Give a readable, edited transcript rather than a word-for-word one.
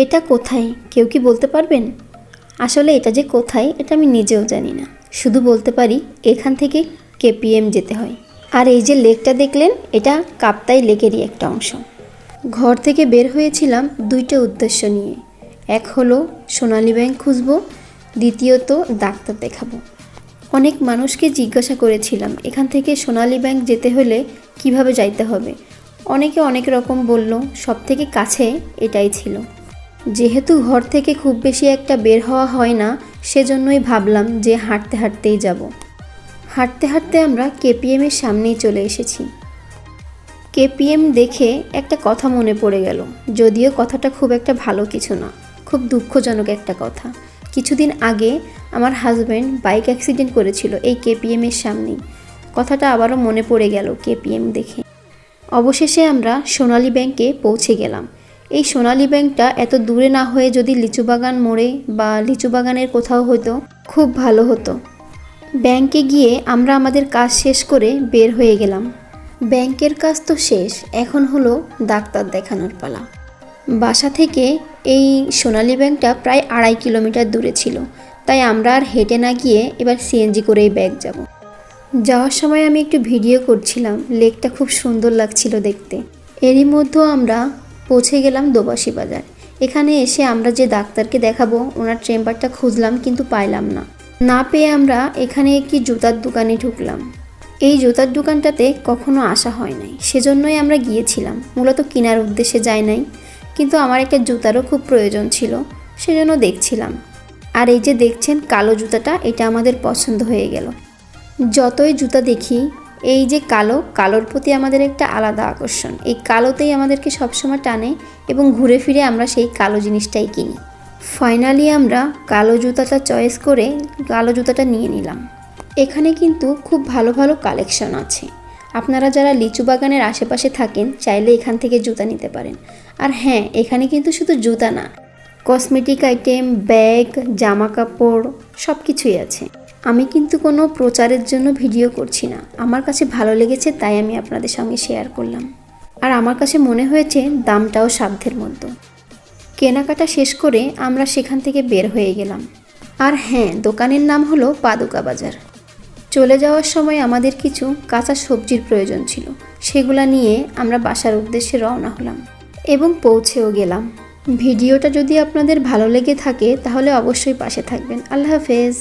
এটা কোথায় কেউ কি বলতে পারবেন? আসলে এটা যে কোথায় এটা আমি নিজেও জানি না, শুধু বলতে পারি এখান থেকে কেপিএম যেতে হয়। আর এই যে লেকটা দেখলেন, এটা কাপ্তাই লেকেরই একটা অংশ। ঘর থেকে বের হয়েছিলাম দুইটা উদ্দেশ্য নিয়ে। এক হলো সোনালী ব্যাংক খুঁজব, দ্বিতীয়ত ডাক্তার দেখাবো। অনেক মানুষকে জিজ্ঞাসা করেছিলাম এখান থেকে সোনালী ব্যাংক যেতে হলে কিভাবে যাইতে হবে। অনেকে অনেক রকম বলল, সব থেকে কাছে এটাই ছিল। যেহেতু ঘর থেকে খুব বেশি একটা বের হওয়া হয় না, সেজন্যই ভাবলাম যে হাঁটতে হাঁটতেই যাব। হাঁটতে হাঁটতে আমরা কেপিএমের সামনেই চলে এসেছি। কেপিএম দেখে একটা কথা মনে পড়ে গেল, যদিও কথাটা খুব একটা ভালো কিছু না, খুব দুঃখজনক একটা কথা। কিছুদিন আগে আমার হাজব্যান্ড বাইক অ্যাক্সিডেন্ট করেছিল এই কেপিএমের সামনেই। কথাটা আবারও মনে পড়ে গেল কেপিএম দেখে। অবশেষে আমরা সোনালী ব্যাংকে পৌঁছে গেলাম। এই সোনালী ব্যাংকটা এত দূরে না হয়ে যদি লিচুবাগান মোড়ে বা লিচুবাগানের কোথাও হতো খুব ভালো হতো। ব্যাংকে গিয়ে আমরা আমাদের কাজ শেষ করে বের হয়ে গেলাম। ব্যাংকের কাজ তো শেষ, এখন হলো ডাক্তার দেখানোর পালা। বাসা থেকে এই সোনালী ব্যাংকটা প্রায় 2.5 কিলোমিটার দূরে ছিল, তাই আমরা আর হেঁটে না গিয়ে এবার সিএনজি করেই ব্যাগ যাব। যাওয়ার সময় আমি একটু ভিডিও করছিলাম, লেকটা খুব সুন্দর লাগছিল দেখতে। এরই মধ্যে আমরা পৌঁছে গেলাম দোবাসী বাজার। এখানে এসে আমরা যে ডাক্তারকে দেখাবো ওনার চেম্বারটা খুঁজলাম, কিন্তু পাইলাম না। না পেয়ে আমরা এখানে একটি জুতার দোকানে ঢুকলাম। এই জুতার দোকানটাতে কখনো আসা হয় নাই, সেজন্যই আমরা গিয়েছিলাম। মূলত কেনার উদ্দেশ্যে যাই নাই, কিন্তু আমার একটা জুতারও খুব প্রয়োজন ছিল, সেজন্য দেখছিলাম। আর এই যে দেখছেন কালো জুতাটা, এটা আমাদের পছন্দ হয়ে গেল। যতই জুতা দেখি, এই যে কালোর প্রতি আমাদের একটা আলাদা আকর্ষণ। এই কালোতেই আমাদেরকে সবসময় টানে এবং ঘুরে ফিরে আমরা সেই কালো জিনিসটাই কিনি। ফাইনালি আমরা কালো জুতাটা চয়েস করে কালো জুতাটা নিয়ে নিলাম। এখানে কিন্তু খুব ভালো ভালো কালেকশন আছে। আপনারা যারা লিচু বাগানের আশেপাশে থাকেন চাইলে এখান থেকে জুতা নিতে পারেন। আর হ্যাঁ, এখানে কিন্তু শুধু জুতা না, কসমেটিক আইটেম, ব্যাগ, জামা কাপড় সব কিছুই আছে। আমি কিন্তু কোনো প্রচারের জন্য ভিডিও করছি না, আমার কাছে ভালো লেগেছে তাই আমি আপনাদের সঙ্গে শেয়ার করলাম। আর আমার কাছে মনে হয়েছে দামটাও সাধ্যের মধ্যে। কেনাকাটা শেষ করে আমরা সেখান থেকে বের হয়ে গেলাম। আর হ্যাঁ, দোকানের নাম হলো পাদুকা বাজার। চলে যাওয়ার সময় আমাদের কিছু কাঁচা সবজির প্রয়োজন ছিল, সেগুলো নিয়ে আমরা বাসার উদ্দেশ্যে রওনা হলাম এবং পৌঁছেও গেলাম। ভিডিওটা যদি আপনাদের ভালো লেগে থাকে তাহলে অবশ্যই পাশে থাকবেন। আল্লাহ হাফেজ।